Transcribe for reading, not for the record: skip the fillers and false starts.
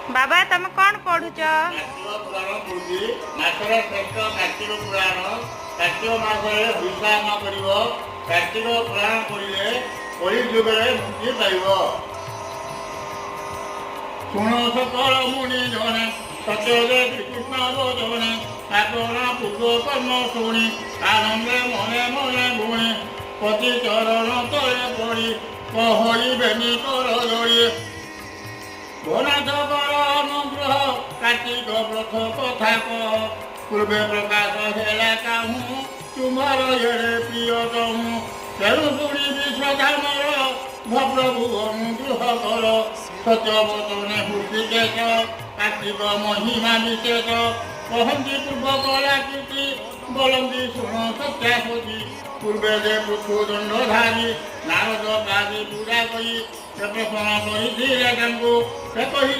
बाबा तुम कौन पढ़ुच? कार्तिक पुराण कार्तिक मासरे विश्राम कर कार्तिक पुराण पढ़े कलि जुगे मुक्ति पाइब। शुण सकल मुनि जने सत्यदे श्रीकृष्ण बोधने अपना पूर्व कर्म शुणी आनंदे मने मने गुणे पति चरण तले पड़ी कहरी बेनी कर दड़ी भनाथ कर अनुग्रह कार्तिक व्रत कथा कह पूर्वे प्रकाश हेला कहूँ तुम्हार ये प्रिय कहूँ तेरु शुणी विश्वधामर भप्रभु अनुग्रह कर सत्यवतने हृषिकेश कार्तिक महिमा विशेष कहती पूर्व कलाकृति बोलती शुण सत्यासती पूर्वे जे पृथुदंडधारी नारद काजी पूजा करी प्रश्न कर